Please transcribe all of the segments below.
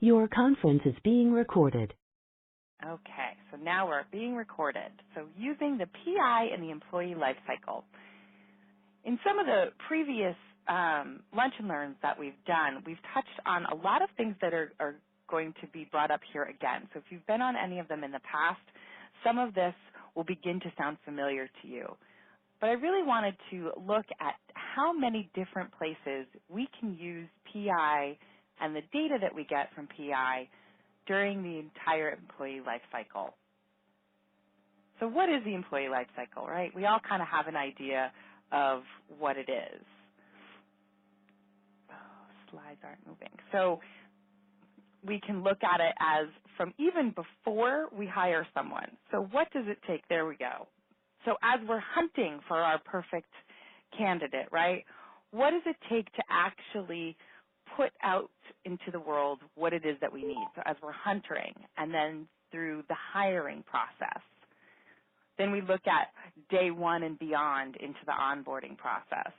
Your conference is being recorded. Okay, so now we're being recorded. So using the PI in the employee life cycle. In some of the previous lunch and learns that we've done, we've touched on a lot of things that are going to be brought up here again. So if you've been on any of them in the past, some of this will begin to sound familiar to you. But I really wanted to look at how many different places we can use PI and the data that we get from PI during the entire employee life cycle. So what is the employee life cycle, right? We all kind of have an idea of what it is. Oh, slides aren't moving. So we can look at it as from even before we hire someone. So what does it take? There we go. So as we're hunting for our perfect candidate, right, what does it take to actually put out into the world what it is that we need? So as we're hunting, and then through the hiring process. Then we look at day one and beyond into the onboarding process.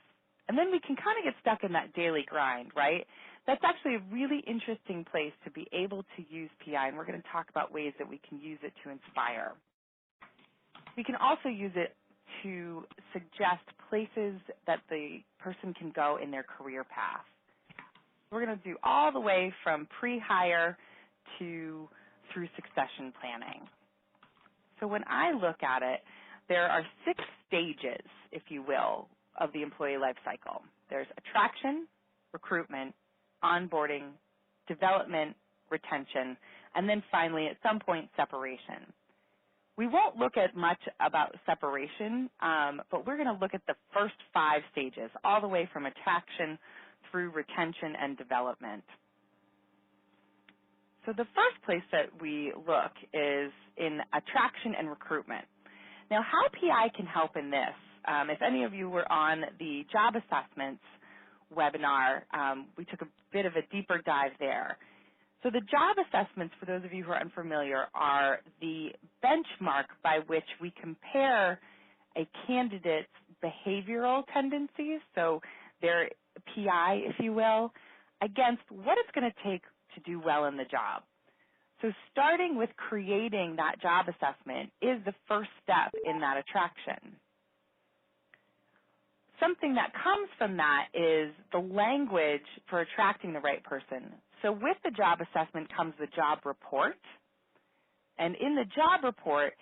And then we can kind of get stuck in that daily grind, right? That's actually a really interesting place to be able to use PI, and we're going to talk about ways that we can use it to inspire. We can also use it to suggest places that the person can go in their career path. We're going to do all the way from pre-hire to through succession planning. So when I look at it, there are 6 stages, if you will, of the employee life cycle. There's attraction, recruitment, onboarding, development, retention, and then finally at some point separation. We won't look at much about separation, but we're going to look at the first 5 stages, all the way from attraction through retention and development. So the first place that we look is in attraction and recruitment. Now, how PI can help in this, if any of you were on the job assessments webinar, we took a bit of a deeper dive there. So the job assessments, for those of you who are unfamiliar, are the benchmark by which we compare a candidate's behavioral tendencies, so their PI, if you will, against what it's going to take to do well in the job. So starting with creating that job assessment is the first step in that attraction. Something that comes from that is the language for attracting the right person. So with the job assessment comes the job report. And in the job report,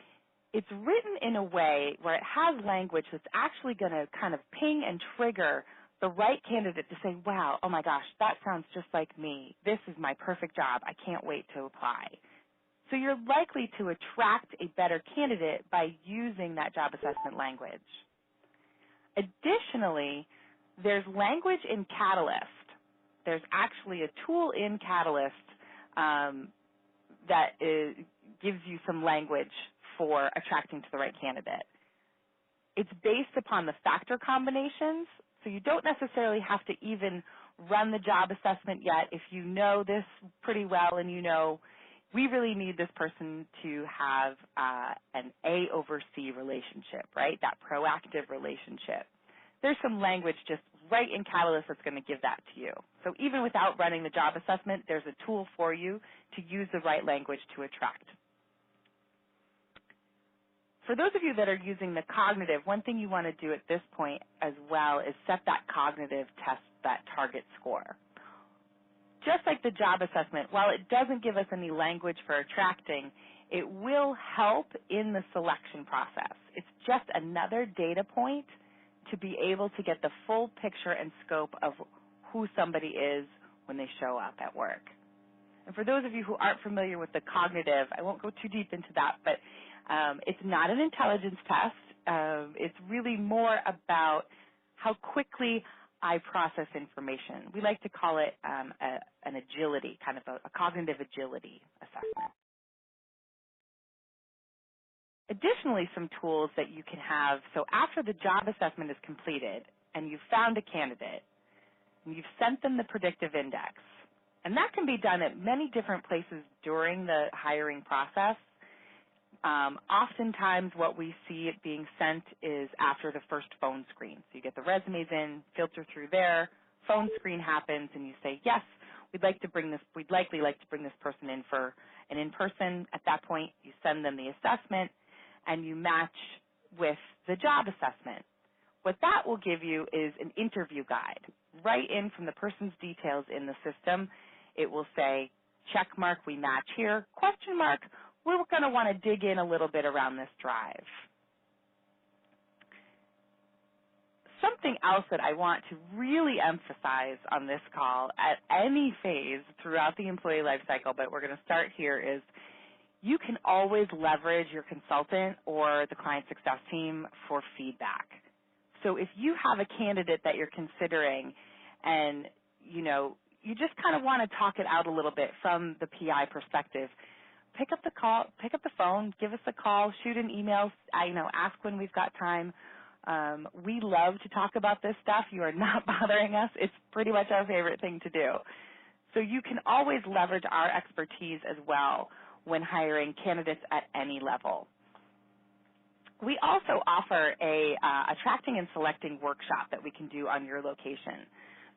it's written in a way where it has language that's actually going to kind of ping and trigger the right candidate to say, wow, oh my gosh, that sounds just like me. This is my perfect job. I can't wait to apply. So you're likely to attract a better candidate by using that job assessment language. Additionally, there's language in Catalyst. There's actually a tool in Catalyst that gives you some language for attracting to the right candidate. It's based upon the factor combinations, so you don't necessarily have to even run the job assessment yet. If you know this pretty well and you know we really need this person to have an A over C relationship, right, that proactive relationship. There's some language just right in Catalyst that's going to give that to you. So even without running the job assessment, there's a tool for you to use the right language to attract. For those of you that are using the cognitive, one thing you want to do at this point as well is set that cognitive test, that target score. Just like the job assessment, while it doesn't give us any language for attracting, it will help in the selection process. It's just another data point to be able to get the full picture and scope of who somebody is when they show up at work. And for those of you who aren't familiar with the cognitive, I won't go too deep into that, but it's not an intelligence test. It's really more about how quickly I process information. We like to call it an agility, kind of a cognitive agility assessment. Additionally, some tools that you can have, so after the job assessment is completed and you've found a candidate and you've sent them the predictive index, and that can be done at many different places during the hiring process. Oftentimes what we see it being sent is after the first phone screen. So you get the resumes in, filter through there, phone screen happens, and you say, yes, we'd likely like to bring this person in for an in-person. At that point, you send them the assessment and you match with the job assessment. What that will give you is an interview guide right in from the person's details in the system. It will say, check mark, we match here, question mark, we're going to want to dig in a little bit around this drive. Something else that I want to really emphasize on this call at any phase throughout the employee life cycle, but we're going to start here, is you can always leverage your consultant or the client success team for feedback. So if you have a candidate that you're considering and, you just kind of want to talk it out a little bit from the PI perspective, pick up the phone, give us a call, shoot an email, ask when we've got time. We love to talk about this stuff. You are not bothering us. It's pretty much our favorite thing to do. So you can always leverage our expertise as well when hiring candidates at any level. We also offer a attracting and selecting workshop that we can do on your location.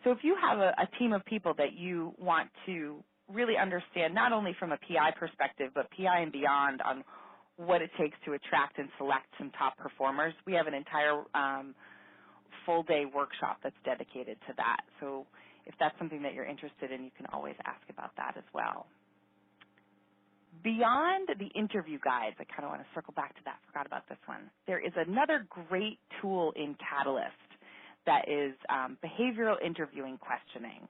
So if you have a team of people that you want to really understand, not only from a PI perspective, but PI and beyond on what it takes to attract and select some top performers, we have an entire full-day workshop that's dedicated to that. So if that's something that you're interested in, you can always ask about that as well. Beyond the interview guides, I kind of want to circle back to that, forgot about this one. There is another great tool in Catalyst that is behavioral interviewing questioning.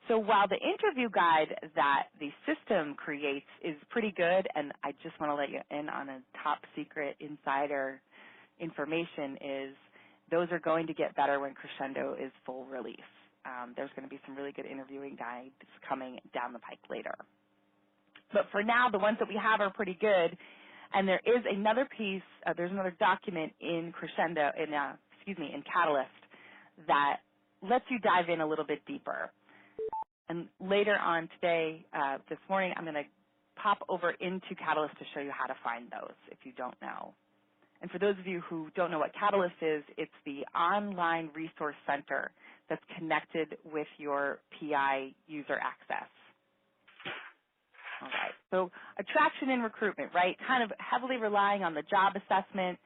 So while the interview guide that the system creates is pretty good, and I just want to let you in on a top secret insider information, is those are going to get better when Crescendo is full release. There's going to be some really good interviewing guides coming down the pike later. But for now, the ones that we have are pretty good, and there is another piece, there's another document in Crescendo, in Catalyst, that lets you dive in a little bit deeper. And later on today, this morning, I'm going to pop over into Catalyst to show you how to find those if you don't know. And for those of you who don't know what Catalyst is, it's the online resource center that's connected with your PI user access. All right, so attraction and recruitment, right, kind of heavily relying on the job assessment.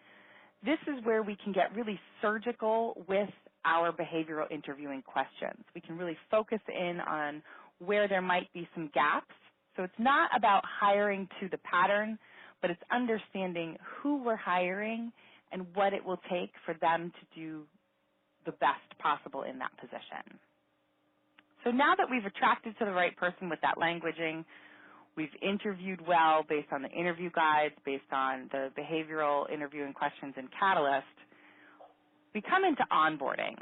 This is where we can get really surgical with our behavioral interviewing questions. We can really focus in on where there might be some gaps. So it's not about hiring to the pattern, but it's understanding who we're hiring and what it will take for them to do the best possible in that position. So now that we've attracted to the right person with that languaging, we've interviewed well based on the interview guides, based on the behavioral interviewing questions in Catalyst, we come into onboarding.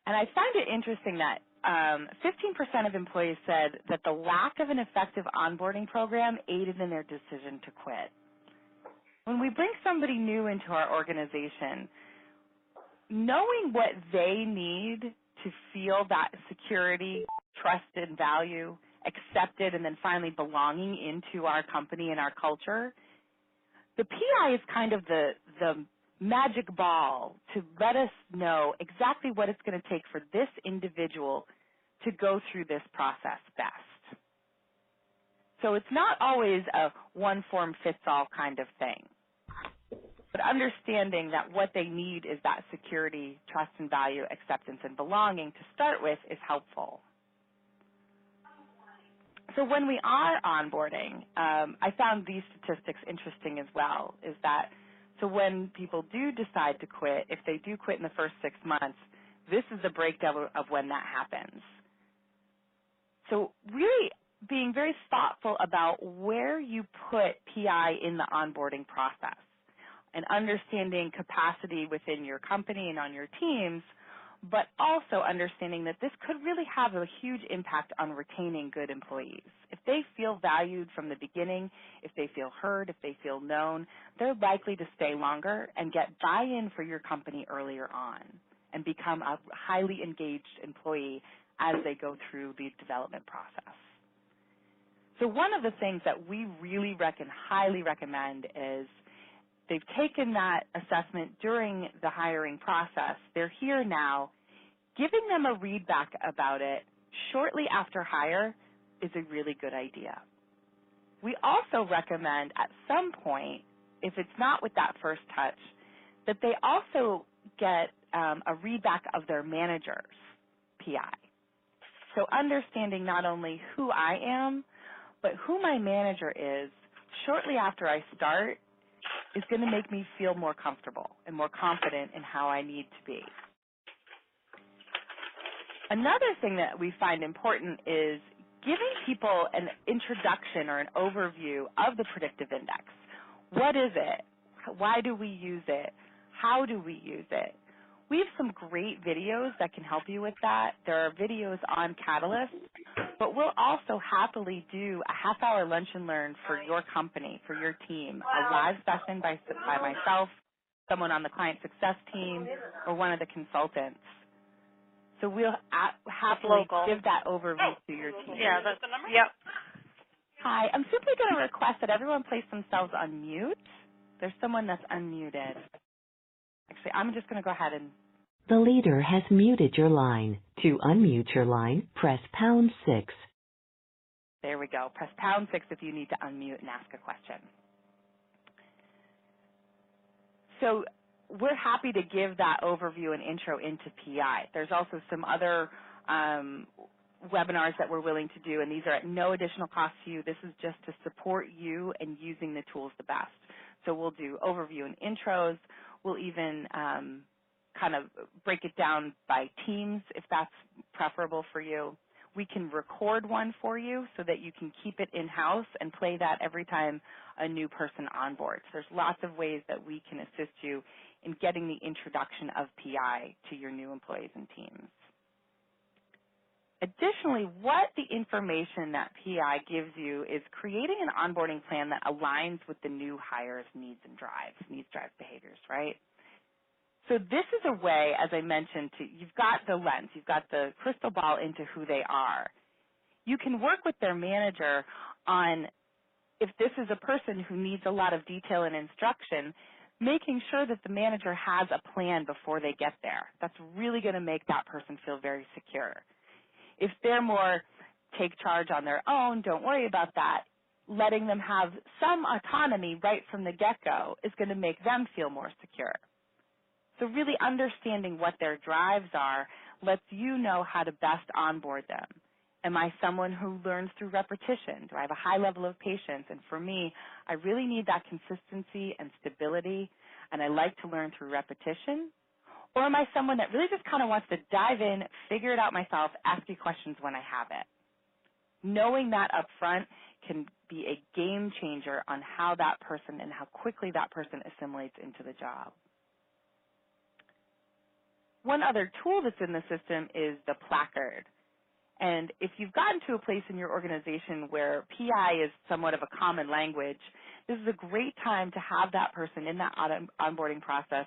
And I find it interesting that 15% of employees said that the lack of an effective onboarding program aided in their decision to quit. When we bring somebody new into our organization, knowing what they need to feel that security, trust, and value, accepted, and then finally belonging into our company and our culture, the PI is kind of the magic ball to let us know exactly what it's going to take for this individual to go through this process best. So it's not always a one-form-fits-all kind of thing. But understanding that what they need is that security, trust and value, acceptance and belonging to start with is helpful. So when we are onboarding, I found these statistics interesting as well, is that so when people do decide to quit, if they do quit in the first 6 months, this is the breakdown of when that happens. So really being very thoughtful about where you put PI in the onboarding process and understanding capacity within your company and on your teams, but also understanding that this could really have a huge impact on retaining good employees. If they feel valued from the beginning, if they feel heard, if they feel known, they're likely to stay longer and get buy-in for your company earlier on and become a highly engaged employee as they go through the development process. So one of the things that we really highly recommend is they've taken that assessment during the hiring process. They're here now. giving them a read back about it shortly after hire is a really good idea. We also recommend at some point, if it's not with that first touch, that they also get a read back of their manager's PI. So understanding not only who I am, but who my manager is shortly after I start is going to make me feel more comfortable and more confident in how I need to be. Another thing that we find important is giving people an introduction or an overview of the predictive index. What is it? Why do we use it? How do we use it? We have some great videos that can help you with that. There are videos on Catalyst, but we'll also happily do a half-hour lunch and learn for your company, for your team, a live session by myself, someone on the client success team, or one of the consultants. So we'll happily give that overview to your team. Yeah, that's the number? Yep. Hi, I'm simply going to request that everyone place themselves on mute. There's someone that's unmuted. Actually, I'm just going to go ahead and... The leader has muted your line. To unmute your line, press #6. There we go. Press #6 if you need to unmute and ask a question. So we're happy to give that overview and intro into PI. There's also some other webinars that we're willing to do, and these are at no additional cost to you. This is just to support you in using the tools the best. So we'll do overview and intros. We'll even kind of break it down by teams if that's preferable for you. We can record one for you so that you can keep it in-house and play that every time a new person onboards. There's lots of ways that we can assist you in getting the introduction of PI to your new employees and teams. Additionally, what the information that PI gives you is creating an onboarding plan that aligns with the new hire's needs and drives, behaviors, right? So this is a way, as I mentioned, you've got the lens, you've got the crystal ball into who they are. You can work with their manager on, if this is a person who needs a lot of detail and instruction, making sure that the manager has a plan before they get there. That's really going to make that person feel very secure. If they're more take charge on their own, don't worry about that, letting them have some autonomy right from the get-go is going to make them feel more secure. So really understanding what their drives are lets you know how to best onboard them. Am I someone who learns through repetition? Do I have a high level of patience? And for me, I really need that consistency and stability, and I like to learn through repetition. Or am I someone that really just kind of wants to dive in, figure it out myself, ask you questions when I have it? Knowing that up front can be a game changer on how that person and how quickly that person assimilates into the job. One other tool that's in the system is the placard. And if you've gotten to a place in your organization where PI is somewhat of a common language, this is a great time to have that person in that onboarding process.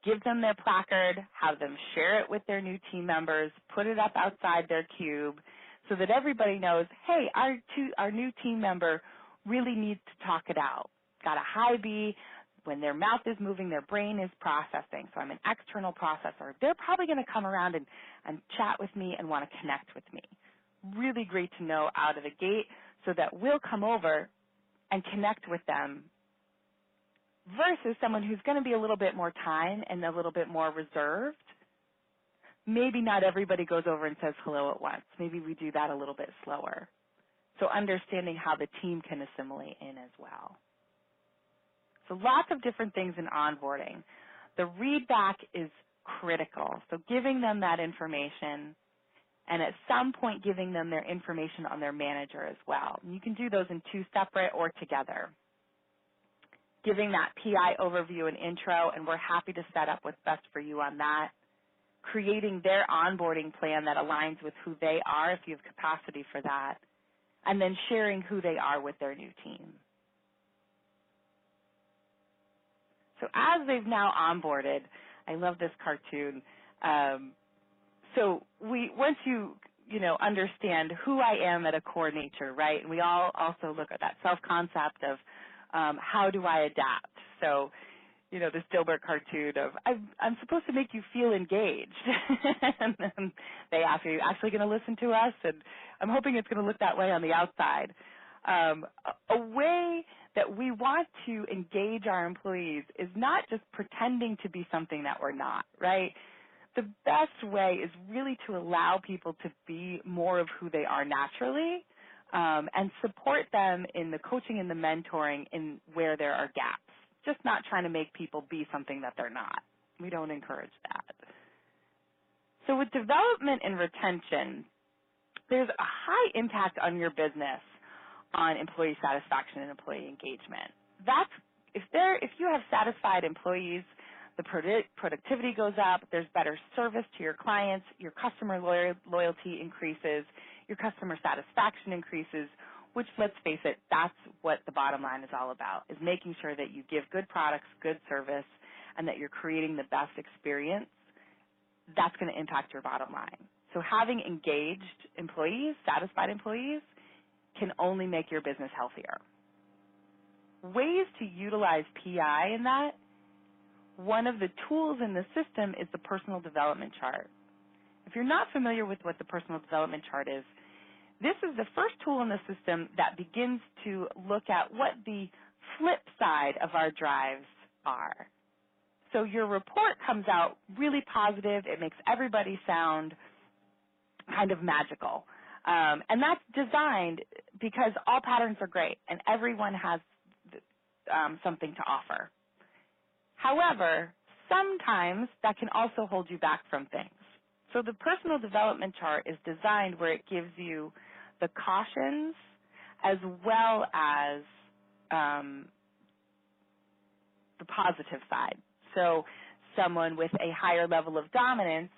Give them their placard, have them share it with their new team members, put it up outside their cube so that everybody knows, hey, our new team member really needs to talk it out. Got a high B. When their mouth is moving, their brain is processing. So I'm an external processor. They're probably going to come around and chat with me and want to connect with me. Really great to know out of the gate so that we'll come over and connect with them versus someone who's going to be a little bit more time and a little bit more reserved. Maybe not everybody goes over and says hello at once. Maybe we do that a little bit slower. So understanding how the team can assimilate in as well. So lots of different things in onboarding. The read back is critical. So giving them that information and at some point giving them their information on their manager as well. And you can do those in two separate or together. Giving that PI overview and intro, and we're happy to set up what's best for you on that. Creating their onboarding plan that aligns with who they are if you have capacity for that. And then sharing who they are with their new team. So as they've now onboarded, I love this cartoon. So once you understand who I am at a core nature, right? And we all also look at that self-concept of how do I adapt. So this Dilbert cartoon of I'm supposed to make you feel engaged, and then they ask, "Are you actually going to listen to us?" And I'm hoping it's going to look that way on the outside. A way that we want to engage our employees is not just pretending to be something that we're not, right? The best way is really to allow people to be more of who they are naturally, and support them in the coaching and the mentoring in where there are gaps. Just not trying to make people be something that they're not. We don't encourage that. So with development and retention, there's a high impact on your business on employee satisfaction and employee engagement. That's if you have satisfied employees, the productivity goes up, there's better service to your clients, your customer loyalty increases, your customer satisfaction increases, which, let's face it, that's what the bottom line is all about, is making sure that you give good products, good service, and that you're creating the best experience. That's going to impact your bottom line. So having engaged employees, satisfied employees, can only make your business healthier. Ways to utilize PI in that, one of the tools in the system is the personal development chart. If you're not familiar with what the personal development chart is, this is the first tool in the system that begins to look at what the flip side of our drives are. So your report comes out really positive. It makes everybody sound kind of magical. And that's designed because all patterns are great and everyone has something to offer. However, sometimes that can also hold you back from things. So the personal development chart is designed where it gives you the cautions as well as the positive side. So someone with a higher level of dominance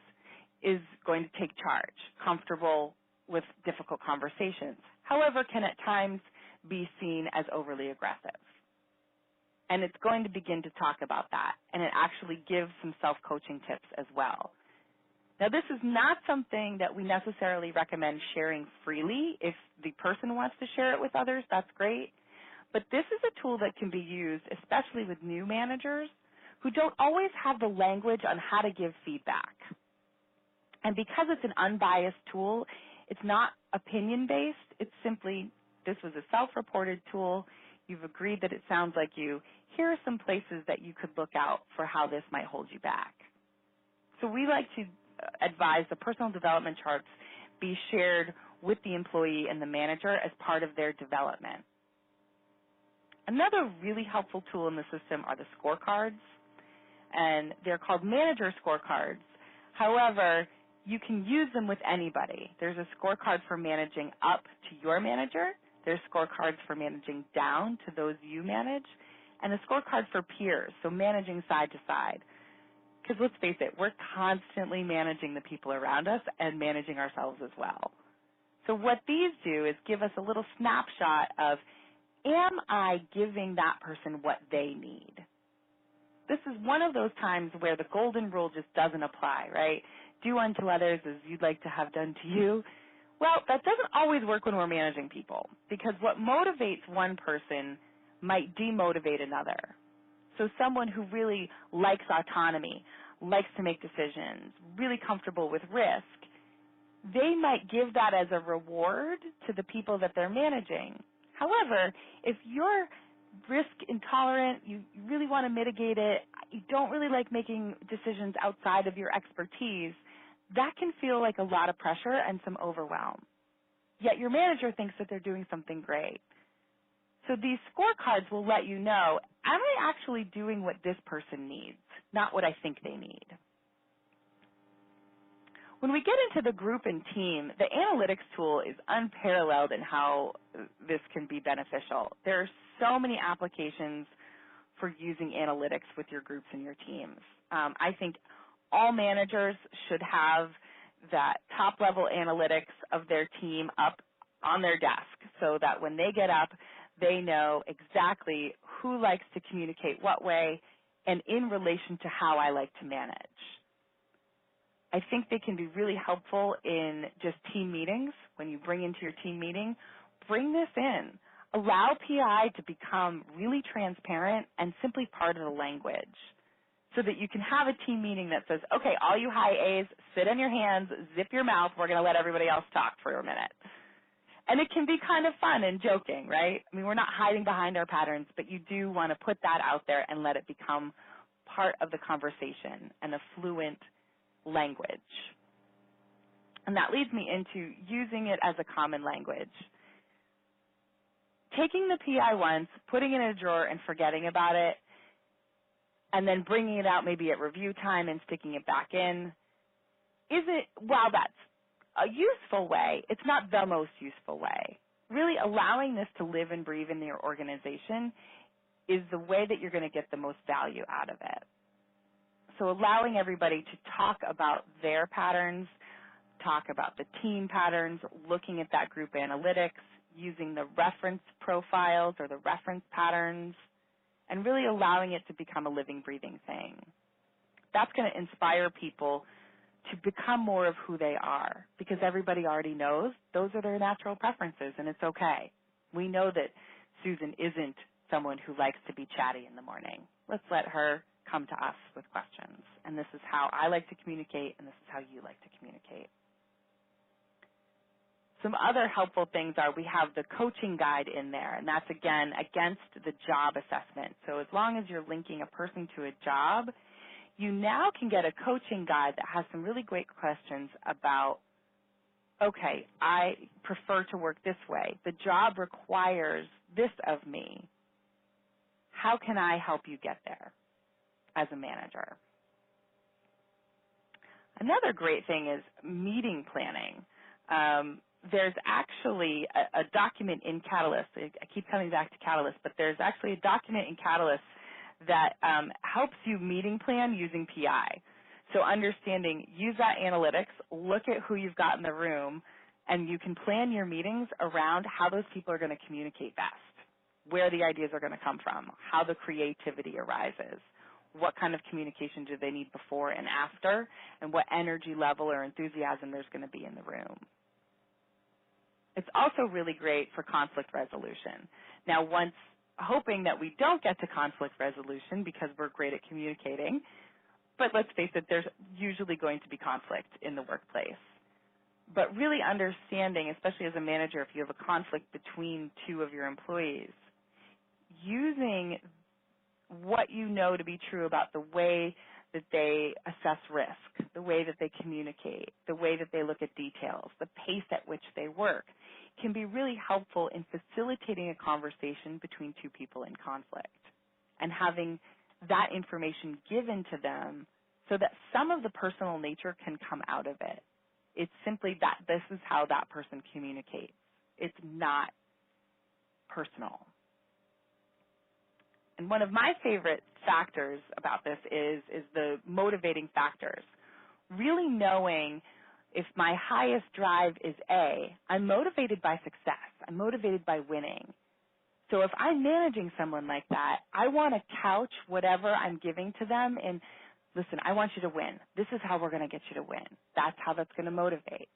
is going to take charge, comfortable with difficult conversations, however, can at times be seen as overly aggressive. And it's going to begin to talk about that, and it actually gives some self-coaching tips as well. Now, this is not something that we necessarily recommend sharing freely. If the person wants to share it with others, that's great. But this is a tool that can be used, especially with new managers who don't always have the language on how to give feedback. And because it's an unbiased tool, it's not opinion-based. It's simply, this was a self-reported tool. You've agreed that it sounds like you. Here are some places that you could look out for how this might hold you back. So we like to advise the personal development charts be shared with the employee and the manager as part of their development. Another really helpful tool in the system are the scorecards, and they're called manager scorecards. However, you can use them with anybody. There's a scorecard for managing up to your manager. There's scorecards for managing down to those you manage, and a scorecard for peers, so managing side to side. Because let's face it, we're constantly managing the people around us and managing ourselves as well. So what these do is give us a little snapshot of, am I giving that person what they need? This is one of those times where the golden rule just doesn't apply, right? Do unto others as you'd like to have done to you. Well, that doesn't always work when we're managing people, because what motivates one person might demotivate another. So someone who really likes autonomy, likes to make decisions, really comfortable with risk, they might give that as a reward to the people that they're managing. However, if you're risk intolerant, you really want to mitigate it, you don't really like making decisions outside of your expertise, that can feel like a lot of pressure and some overwhelm. Yet your manager thinks that they're doing something great. So these scorecards will let you know, am I actually doing what this person needs, not what I think they need? When we get into the group and team, the analytics tool is unparalleled in how this can be beneficial. There are so many applications for using analytics with your groups and your teams. I think all managers should have that top-level analytics of their team up on their desk so that when they get up, they know exactly who likes to communicate what way and in relation to how I like to manage. I think they can be really helpful in just team meetings. When you bring into your team meeting, bring this in. Allow PI to become really transparent and simply part of the language so that you can have a team meeting that says, okay, all you high A's, sit on your hands, zip your mouth, we're going to let everybody else talk for a minute. And it can be kind of fun and joking, right? I mean, we're not hiding behind our patterns, but you do want to put that out there and let it become part of the conversation and a fluent language. And that leads me into using it as a common language. Taking the PI once, putting it in a drawer and forgetting about it, and then bringing it out maybe at review time and sticking it back in, while that's a useful way, it's not the most useful way. Really allowing this to live and breathe in your organization is the way that you're going to get the most value out of it. So allowing everybody to talk about their patterns, talk about the team patterns, looking at that group analytics, using the reference profiles or the reference patterns, and really allowing it to become a living, breathing thing. That's going to inspire people to become more of who they are, because everybody already knows those are their natural preferences, and it's okay. We know that Susan isn't someone who likes to be chatty in the morning. Let's let her come to us with questions, and this is how I like to communicate, and this is how you like to communicate. Some other helpful things are we have the coaching guide in there, and that's, again, against the job assessment. So as long as you're linking a person to a job, you now can get a coaching guide that has some really great questions about, okay, I prefer to work this way. The job requires this of me. How can I help you get there as a manager? Another great thing is meeting planning. There's actually a document in Catalyst. I keep coming back to Catalyst, but there's actually a document in Catalyst that helps you meeting plan using PI. So understanding, use that analytics, look at who you've got in the room, and you can plan your meetings around how those people are going to communicate best, where the ideas are going to come from, how the creativity arises, what kind of communication do they need before and after, and what energy level or enthusiasm there's going to be in the room. It's also really great for conflict resolution. Now, hoping that we don't get to conflict resolution because we're great at communicating, but let's face it, there's usually going to be conflict in the workplace. But really understanding, especially as a manager, if you have a conflict between two of your employees, using what you know to be true about the way that they assess risk, the way that they communicate, the way that they look at details, the pace at which they work, can be really helpful in facilitating a conversation between two people in conflict and having that information given to them so that some of the personal nature can come out of it. It's simply that this is how that person communicates. It's not personal. And one of my favorite factors about this is the motivating factors. Really knowing if my highest drive is A, I'm motivated by success. I'm motivated by winning. So if I'm managing someone like that, I want to couch whatever I'm giving to them in, listen, I want you to win. This is how we're going to get you to win. That's how that's going to motivate.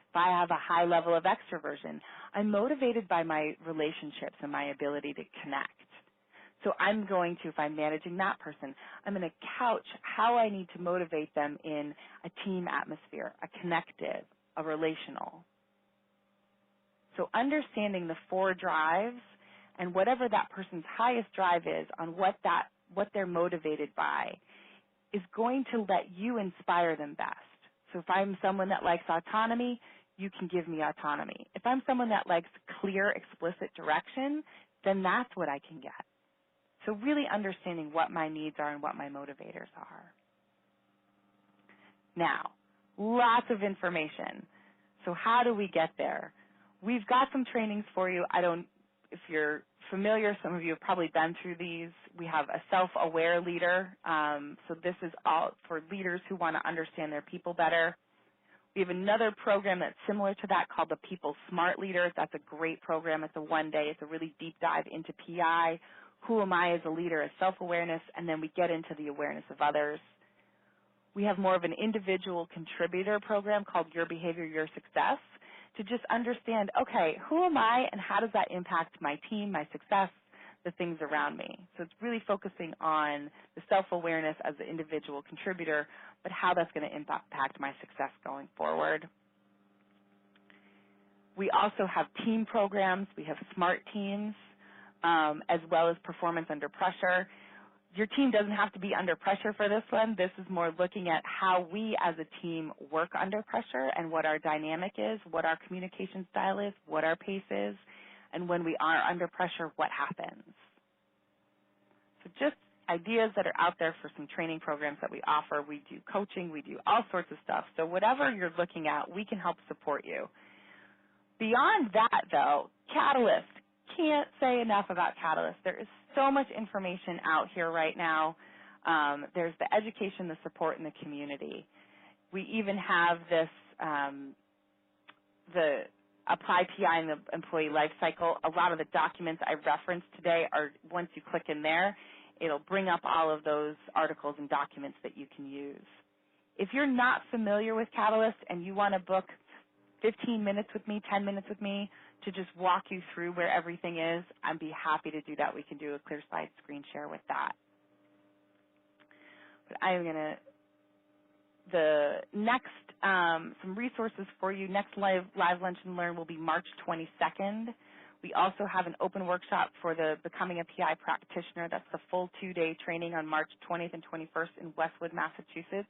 If I have a high level of extroversion, I'm motivated by my relationships and my ability to connect. So I'm going to, if I'm managing that person, I'm going to couch how I need to motivate them in a team atmosphere, a connective, a relational. So understanding the 4 drives and whatever that person's highest drive is on what they're motivated by is going to let you inspire them best. So if I'm someone that likes autonomy, you can give me autonomy. If I'm someone that likes clear, explicit direction, then that's what I can get. So really understanding what my needs are and what my motivators are. Now, lots of information. So how do we get there? We've got some trainings for you. If you're familiar, some of you have probably been through these. We have a self-aware leader. So this is all for leaders who want to understand their people better. We have another program that's similar to that called the People Smart Leader. That's a great program. It's a one-day. It's a really deep dive into PI. Who am I as a leader, as self-awareness, and then we get into the awareness of others. We have more of an individual contributor program called Your Behavior, Your Success to just understand, okay, who am I and how does that impact my team, my success, the things around me. So it's really focusing on the self-awareness as an individual contributor, but how that's going to impact my success going forward. We also have team programs. We have SMART teams, as well as performance under pressure. Your team doesn't have to be under pressure for this one. This is more looking at how we as a team work under pressure and what our dynamic is, what our communication style is, what our pace is, and when we are under pressure, what happens. So just ideas that are out there for some training programs that we offer. We do coaching. We do all sorts of stuff. So whatever you're looking at, we can help support you. Beyond that, though, Catalyst. Can't say enough about Catalyst. There is so much information out here right now. There's the education, the support, and the community. We even have this, the Apply PI in the Employee Lifecycle. A lot of the documents I referenced today are, once you click in there, it'll bring up all of those articles and documents that you can use. If you're not familiar with Catalyst and you want to book 15 minutes with me, 10 minutes with me to just walk you through where everything is, I'd be happy to do that. We can do a clear slide screen share with that. But I'm going to, the next, some resources for you, next live Lunch and Learn will be March 22nd. We also have an open workshop for the Becoming a PI Practitioner. That's the full 2-day training on March 20th and 21st in Westwood, Massachusetts.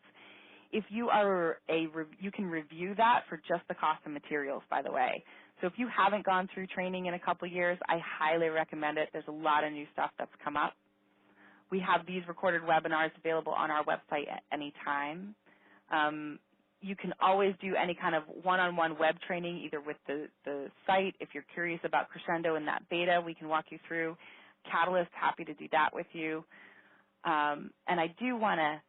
If you are you can review that for just the cost of materials, by the way. So if you haven't gone through training in a couple years, I highly recommend it. There's a lot of new stuff that's come up. We have these recorded webinars available on our website at any time. You can always do any kind of one-on-one web training, either with the site. If you're curious about Crescendo and that beta, we can walk you through. Catalyst, happy to do that with you. And I do want to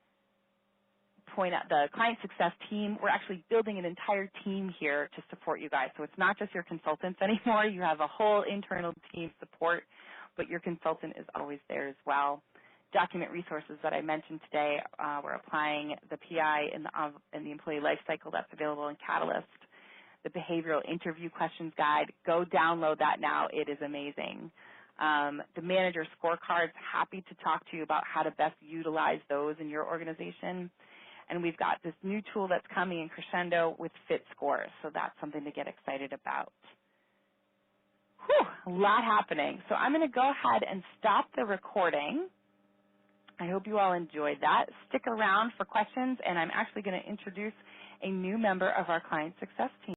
point out the client success team. We're actually building an entire team here to support you guys. So it's not just your consultants anymore. You have a whole internal team support, but your consultant is always there as well. Document resources that I mentioned today, we're applying the PI in the employee life cycle that's available in Catalyst. The behavioral interview questions guide, go download that now. It is amazing. The manager scorecards, happy to talk to you about how to best utilize those in your organization. And we've got this new tool that's coming in Crescendo with fit scores, so that's something to get excited about. Whew, a lot happening. So I'm going to go ahead and stop the recording. I hope you all enjoyed that. Stick around for questions, and I'm actually going to introduce a new member of our client success team.